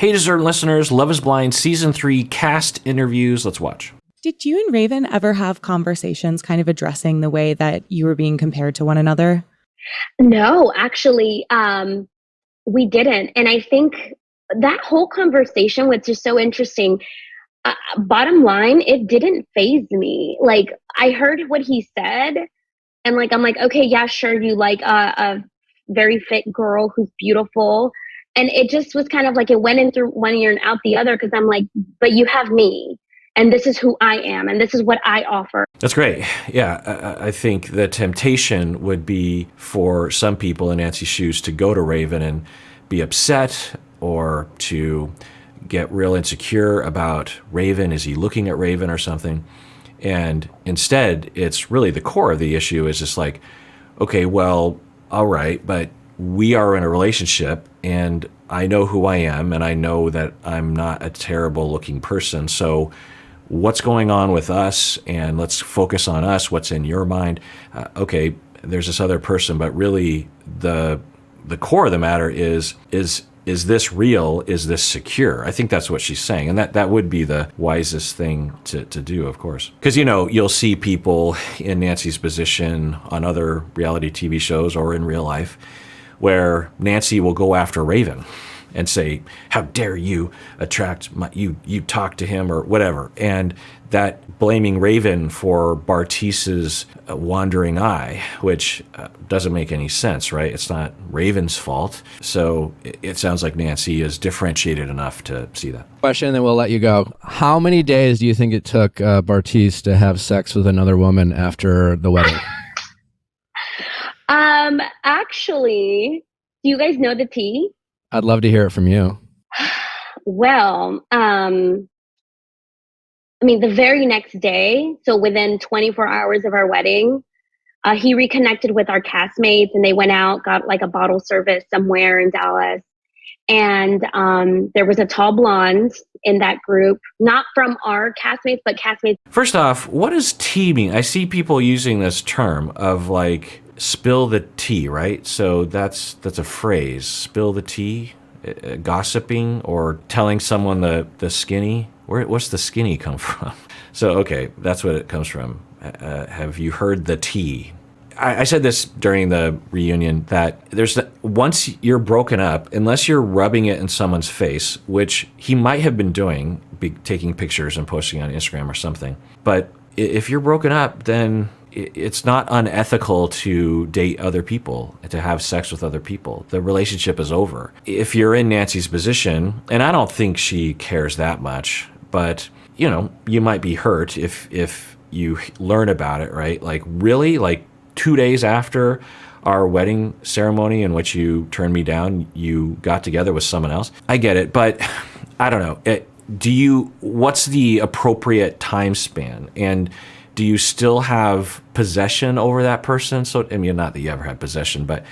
Hey, Deserving listeners, Love is Blind Season 3 cast interviews. Let's watch. Did you and Raven ever have conversations kind of addressing the way that you were being compared to one another? No, actually, we didn't. And I think that whole conversation was just so interesting. Bottom line, it didn't faze me. Like, I heard what he said, and like, I'm like, okay, yeah, sure, you like a very fit girl who's beautiful. And it just was kind of like it went in through one ear and out the other, because I'm like, but you have me. And this is who I am, and this is what I offer. That's great. Yeah, I think the temptation would be for some people in Nancy's shoes to go to Raven and be upset, or to get real insecure about Raven. Is he looking at Raven or something? And instead, it's really the core of the issue is just like, okay, well, all right, but we are in a relationship, and I know who I am, and I know that I'm not a terrible looking person. So what's going on with us, and let's focus on us. What's in your mind? Okay, there's this other person, but really the core of the matter is this real? Is this secure? I think that's what she's saying, and that would be the wisest thing to do, of course. Because, you'll see people in Nancy's position on other reality TV shows or in real life where Nancy will go after Raven and say, how dare you you talk to him or whatever. And that blaming Raven for Bartice's wandering eye, which doesn't make any sense, right? It's not Raven's fault. So it sounds like Nancy is differentiated enough to see that. Question, and then we'll let you go. How many days do you think it took Bartice to have sex with another woman after the wedding? Actually, do you guys know the tea? I'd love to hear it from you. Well, the very next day, so within 24 hours of our wedding, he reconnected with our castmates, and they went out, got like a bottle service somewhere in Dallas. And there was a tall blonde in that group, not from our castmates, but castmates. First off, what does tea mean? I see people using this term of like, spill the tea, right? So that's a phrase, spill the tea, gossiping, or telling someone the skinny. What's the skinny come from? So, okay, that's what it comes from. Have you heard the tea? I said this during the reunion that once you're broken up, unless you're rubbing it in someone's face, which he might have been doing, taking pictures and posting on Instagram or something. But if you're broken up, then it's not unethical to date other people, to have sex with other people. The relationship is over. If you're in Nancy's position, and I don't think she cares that much, but you might be hurt if you learn about it, right? Like, really? Like 2 days after our wedding ceremony in which you turned me down, you got together with someone else? I get it, but I don't know. What's the appropriate time span? And do you still have possession over that person? So, not that you ever had possession, but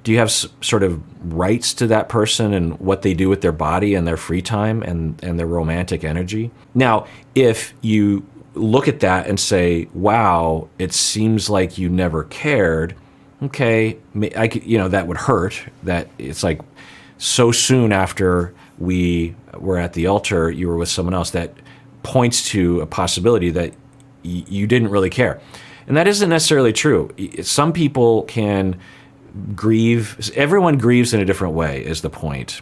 do you have sort of rights to that person and what they do with their body and their free time and their romantic energy? Now, if you look at that and say, wow, it seems like you never cared, okay, that would hurt. That it's like so soon after we were at the altar, you were with someone else. That points to a possibility that you didn't really care. And that isn't necessarily true. Some people can grieve. Everyone grieves in a different way, is the point.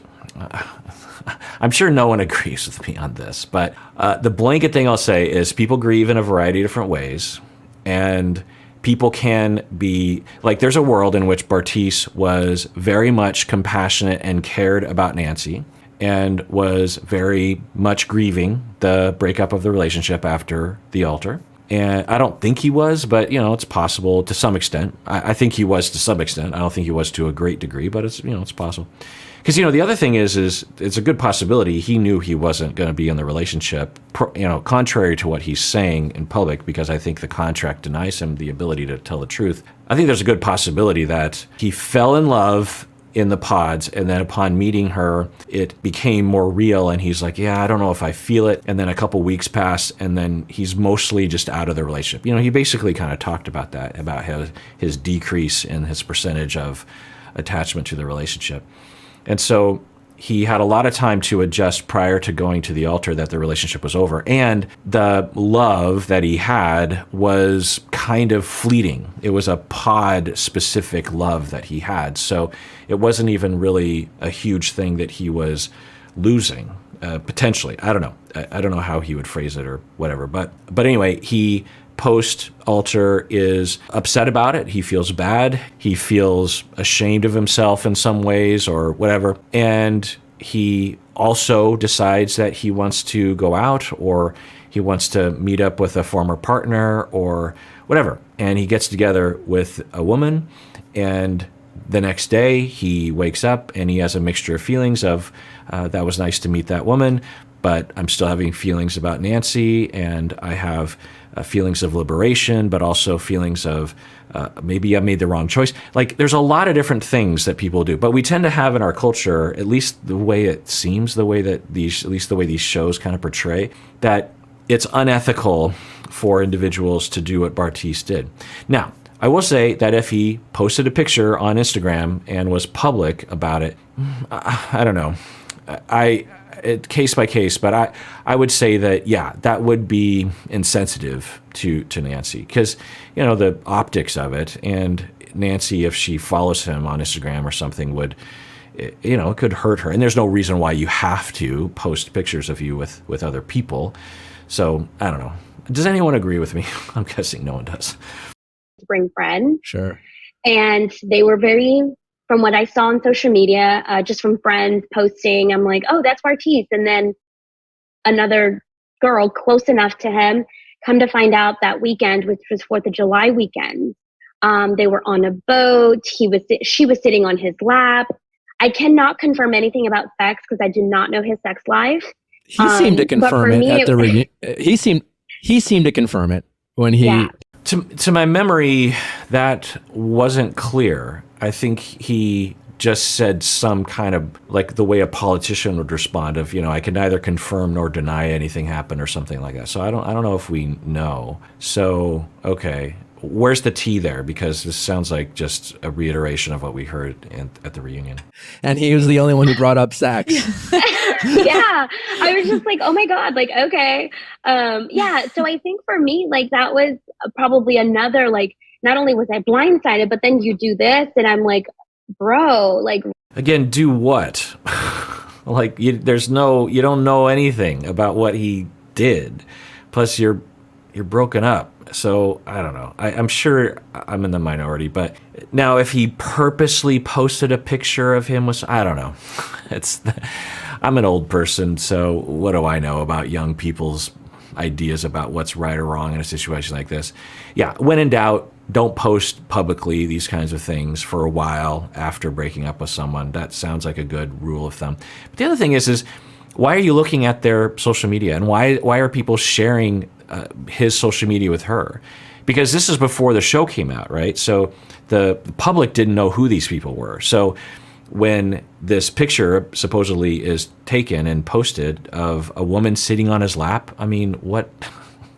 I'm sure no one agrees with me on this, but the blanket thing I'll say is people grieve in a variety of different ways. And people can be, like, there's a world in which Bartice was very much compassionate and cared about Nancy, and was very much grieving the breakup of the relationship after the altar. And I don't think he was, but, it's possible to some extent. I think he was to some extent. I don't think he was to a great degree, but it's possible. Because, the other thing is it's a good possibility he knew he wasn't going to be in the relationship, contrary to what he's saying in public, because I think the contract denies him the ability to tell the truth. I think there's a good possibility that he fell in love in the pods, and then upon meeting her, it became more real, and he's like, yeah, I don't know if I feel it. And then a couple weeks pass, and then he's mostly just out of the relationship. He basically kind of talked about that, about his decrease in his percentage of attachment to the relationship. And so he had a lot of time to adjust prior to going to the altar that the relationship was over. And the love that he had was kind of fleeting. It was a pod specific love that he had. So it wasn't even really a huge thing that he was losing, potentially. I don't know. I don't know how he would phrase it or whatever. But anyway, he post-altar is upset about it. He feels bad. He feels ashamed of himself in some ways or whatever. And he also decides that he wants to go out, or he wants to meet up with a former partner or whatever. And he gets together with a woman, and the next day he wakes up and he has a mixture of feelings of, that was nice to meet that woman, but I'm still having feelings about Nancy, and I have feelings of liberation, but also feelings of maybe I made the wrong choice. Like, there's a lot of different things that people do, but we tend to have in our culture, at least the way it seems, the way that these, at least the way these shows kind of portray, that it's unethical for individuals to do what Bartise did. Now, I will say that if he posted a picture on Instagram and was public about it, I don't know. Case by case, but I would say that, yeah, that would be insensitive to Nancy, because, you know, the optics of it, and Nancy, if she follows him on Instagram or something, would, you know, it could hurt her. And there's no reason why you have to post pictures of you with other people. So I don't know. Does anyone agree with me? I'm guessing no one does. Bring friends. Sure. And they were very, from what I saw on social media, just from friends posting, I'm like, oh, that's Bartise. And then another girl close enough to him, come to find out that weekend, which was 4th of July weekend, they were on a boat. She was sitting on his lap. I cannot confirm anything about sex because I do not know his sex life. He seemed to confirm it at the reunion. He seemed to confirm it when he. Yeah. To my memory, that wasn't clear. I think he just said some kind of, like the way a politician would respond of, you know, I can neither confirm nor deny anything happened or something like that. So I don't know if we know. So, okay. Where's the tea there? Because this sounds like just a reiteration of what we heard at the reunion. And he was the only one who brought up sex. Yeah. I was just like, oh my God, like, okay. Yeah. So I think for me, like, that was probably another, like, not only was I blindsided, but then you do this and I'm like, bro, like. Again, do what? Like, you don't know anything about what he did. Plus you're broken up. So I don't know. I'm sure I'm in the minority, but now if he purposely posted a picture of him I don't know. I'm an old person, so what do I know about young people's ideas about what's right or wrong in a situation like this? Yeah, when in doubt, don't post publicly these kinds of things for a while after breaking up with someone. That sounds like a good rule of thumb. But the other thing is why are you looking at their social media, and why are people sharing his social media with her? Because this is before the show came out, right? So the public didn't know who these people were. So when this picture supposedly is taken and posted of a woman sitting on his lap, I mean, what?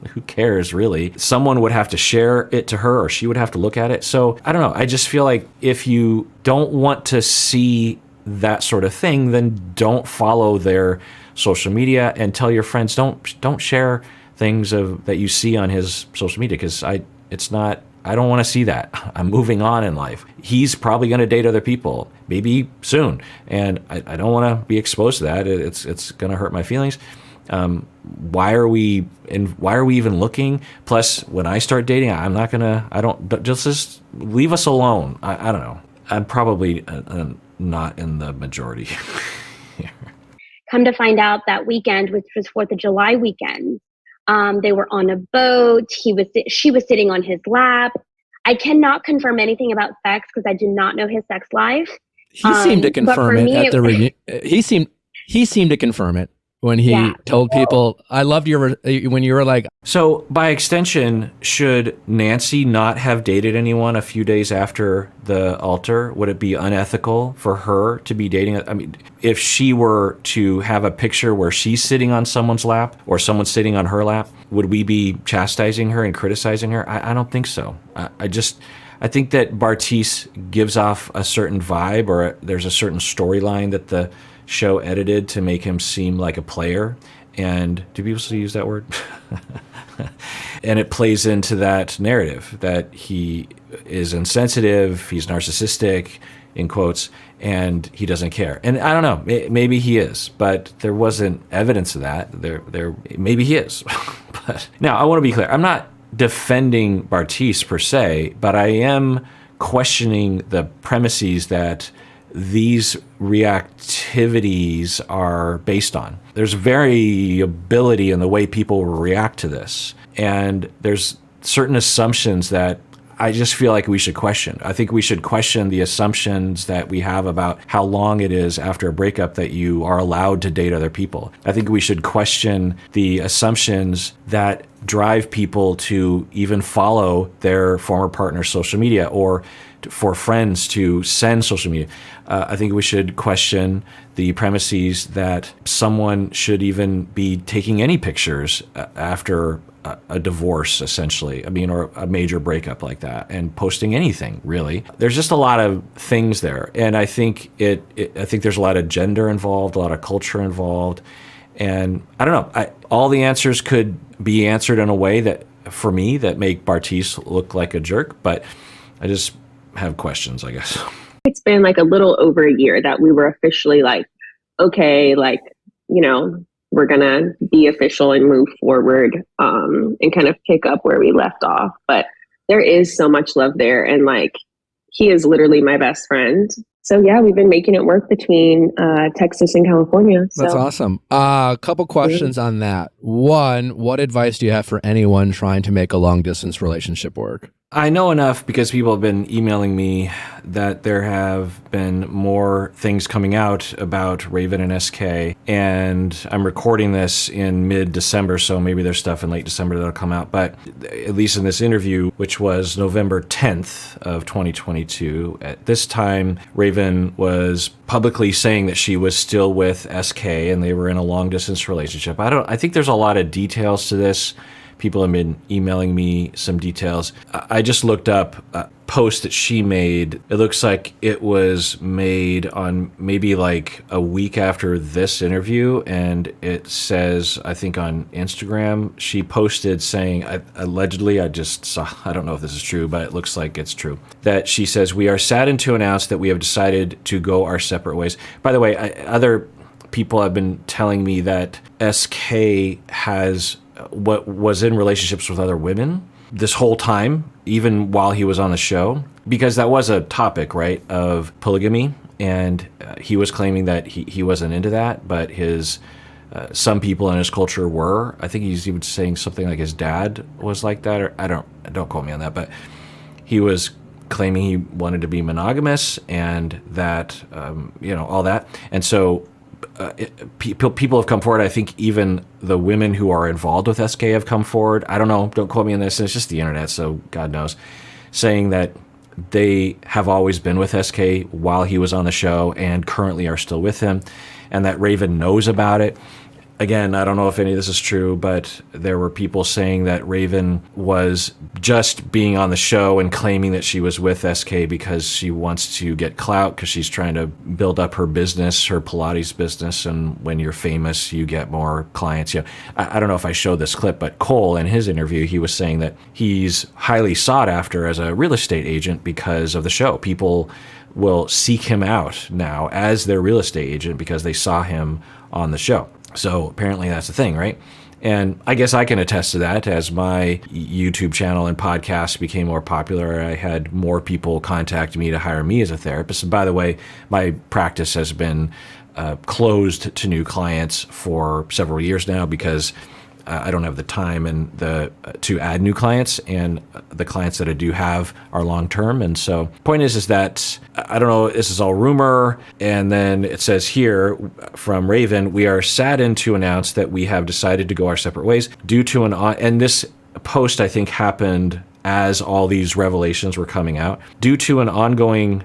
Who cares, really? Someone would have to share it to her, or she would have to look at it. So I don't know. I just feel like if you don't want to see that sort of thing, then don't follow their social media, and tell your friends don't share things that you see on his social media, because I don't want to see that. I'm moving on in life. He's probably going to date other people, maybe soon, and I don't want to be exposed to that. It's going to hurt my feelings. Why are we even looking? Plus, when I start dating, just leave us alone. I don't know. I'm probably not in the majority here. Come to find out that weekend, which was 4th of July weekend, they were on a boat. She was sitting on his lap. I cannot confirm anything about sex because I do not know his sex life. He seemed to confirm it at the reunion. He seemed to confirm it when he told people, I loved when you were like. So by extension, should Nancy not have dated anyone a few days after the altar? Would it be unethical for her to be dating? I mean, if she were to have a picture where she's sitting on someone's lap or someone's sitting on her lap, would we be chastising her and criticizing her? I don't think so. I think that Bartise gives off a certain vibe, or there's a certain storyline that the show edited to make him seem like a player. And do people still use that word? And it plays into that narrative that he is insensitive, he's narcissistic, in quotes, and he doesn't care. And I don't know, maybe he is, but there wasn't evidence of that. Maybe he is. But now I want to be clear. I'm not defending Bartise per se, but I am questioning the premises that these reactivities are based on. There's variability in the way people react to this. And there's certain assumptions that I just feel like we should question. I think we should question the assumptions that we have about how long it is after a breakup that you are allowed to date other people. I think we should question the assumptions that drive people to even follow their former partner's social media or for friends to send social media. I think we should question the premises that someone should even be taking any pictures after a divorce, essentially. I mean, or a major breakup like that, and posting anything, really. There's just a lot of things there. And I think I think there's a lot of gender involved, a lot of culture involved. And I don't know, all the answers could be answered in a way that, for me, that make Bartise look like a jerk, but I just have questions, I guess. It's been like a little over a year that we were officially like, okay, like, you know, we're going to be official and move forward and kind of pick up where we left off. But there is so much love there. And like, he is literally my best friend. So yeah, we've been making it work between Texas and California. So. That's awesome. A couple questions on that. One, what advice do you have for anyone trying to make a long distance relationship work? I know enough because people have been emailing me that there have been more things coming out about Raven and SK, and I'm recording this in mid-December, so maybe there's stuff in late December that'll come out. But at least in this interview, which was November 10th of 2022, at this time, Raven was publicly saying that she was still with SK and they were in a long-distance relationship. I think there's a lot of details to this. People have been emailing me some details. I just looked up a post that she made. It looks like it was made on maybe like a week after this interview. And it says, I think on Instagram, she posted saying, allegedly, I just saw, I don't know if this is true, but it looks like it's true, that she says, "We are saddened to announce that we have decided to go our separate ways." By the way, other people have been telling me that SK has what was in relationships with other women this whole time, even while he was on the show, because that was a topic, right, of polygamy. And he was claiming that he wasn't into that, but his some people in his culture were. I think he's even saying something like his dad was like that, or don't quote me on that, but he was claiming he wanted to be monogamous and that, all that. And so people have come forward. I think even the women who are involved with SK have come forward. I don't know. Don't quote me on this. It's just the internet, so God knows. Saying that they have always been with SK while he was on the show and currently are still with him, and that Raven knows about it. Again, I don't know if any of this is true, but there were people saying that Raven was just being on the show and claiming that she was with SK because she wants to get clout, because she's trying to build up her business, her Pilates business, and when you're famous, you get more clients. I don't know if I showed this clip, but Cole, in his interview, he was saying that he's highly sought after as a real estate agent because of the show. People will seek him out now as their real estate agent because they saw him on the show. So apparently that's the thing, right? And I guess I can attest to that. As my YouTube channel and podcast became more popular, I had more people contact me to hire me as a therapist. And by the way, my practice has been closed to new clients for several years now because I don't have the time and to add new clients, and the clients that I do have are long term. And so point is that I don't know, this is all rumor. And then it says here from Raven, "We are saddened to announce that we have decided to go our separate ways due to and this post I think happened as all these revelations were coming out, due to ongoing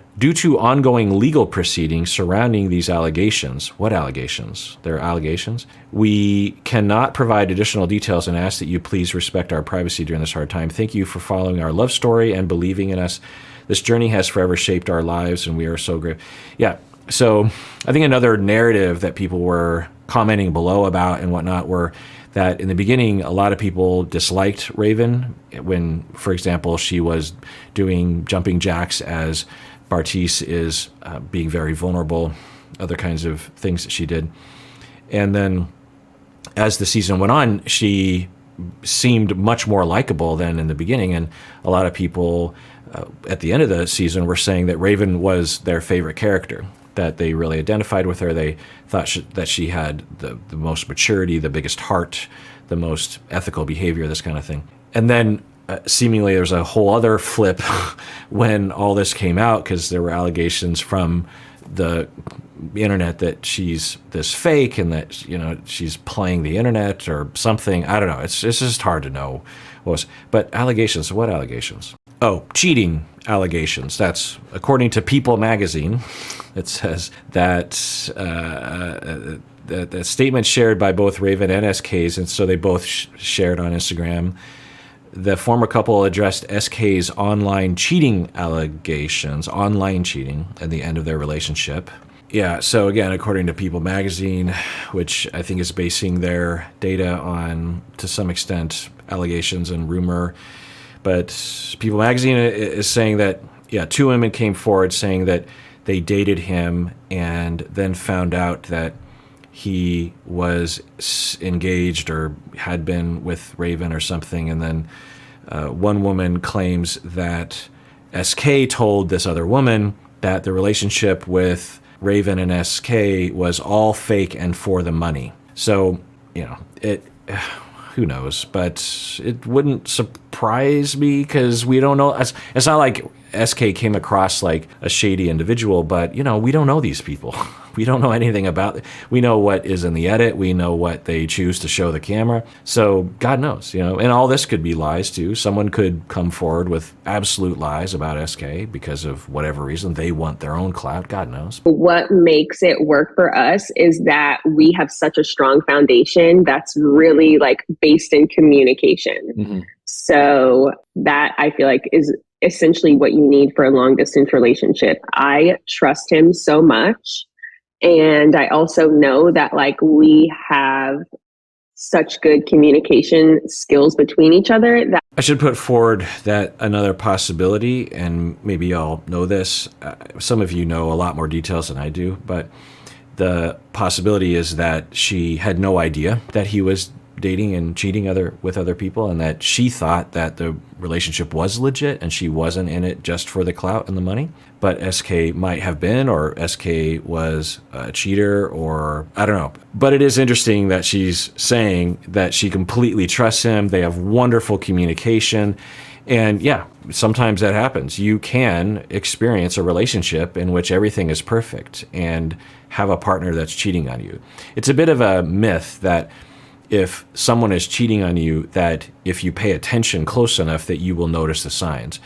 legal proceedings surrounding these allegations." What allegations? They're allegations. "We cannot provide additional details and ask that you please respect our privacy during this hard time. Thank you for following our love story and believing in us. This journey has forever shaped our lives, and we are so grateful." Yeah, So I think another narrative that people were commenting below about and whatnot were that in the beginning, a lot of people disliked Raven when, for example, she was doing jumping jacks as Bartice is being very vulnerable, other kinds of things that she did. And then as the season went on, she seemed much more likable than in the beginning. And a lot of people at the end of the season were saying that Raven was their favorite character, that they really identified with her. They thought that she had the most maturity, the biggest heart, the most ethical behavior, this kind of thing. And then seemingly there's a whole other flip when all this came out, because there were allegations from the internet that she's this fake and that, you know, she's playing the internet or something. I don't know. It's just hard to know what was. But allegations, what allegations? Oh, cheating allegations. That's according to People magazine. It says that the statement shared by both Raven and SK's, and so they both shared on Instagram. The former couple addressed SK's online cheating allegations, online cheating, at the end of their relationship. Yeah, so again, according to People magazine, which I think is basing their data on, to some extent, allegations and rumor, but People magazine is saying that, yeah, two women came forward saying that they dated him and then found out that he was engaged or had been with Raven or something. And then one woman claims that SK told this other woman that the relationship with Raven and SK was all fake and for the money. So, you know, who knows? But it wouldn't surprise me because we don't know. It's not like SK came across like a shady individual, but, you know, we don't know these people. We don't know anything about it. We know what is in the edit. We know what they choose to show the camera. So God knows, you know, and all this could be lies too. Someone could come forward with absolute lies about SK because of whatever reason. They want their own clout. God knows. What makes it work for us is that we have such a strong foundation that's really like based in communication. Mm-hmm. So that I feel like is essentially what you need for a long distance relationship. I trust him so much. And I also know that like we have such good communication skills between each other that I should put forward that another possibility, and maybe y'all know this, some of you know a lot more details than I do, but the possibility is that she had no idea that he was dating and cheating with other people, and that she thought that the relationship was legit and she wasn't in it just for the clout and the money. But SK might have been, or SK was a cheater, or I don't know. But it is interesting that she's saying that she completely trusts him. They have wonderful communication. And yeah, sometimes that happens. You can experience a relationship in which everything is perfect and have a partner that's cheating on you. It's a bit of a myth that if someone is cheating on you, that if you pay attention close enough that you will notice the signs.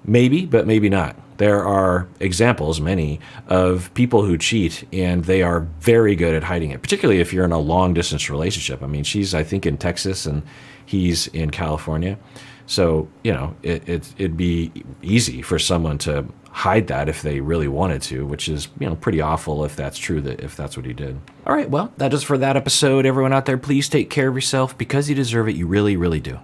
Maybe, but maybe not. There are examples, many, of people who cheat, and they are very good at hiding it, particularly if you're in a long-distance relationship. I mean, she's, I think, in Texas, and he's in California. So, you know, it'd be easy for someone to hide that if they really wanted to, which is, you know, pretty awful if that's true, if that's what he did. All right, well, that is for that episode. Everyone out there, please take care of yourself because you deserve it. You really, really do.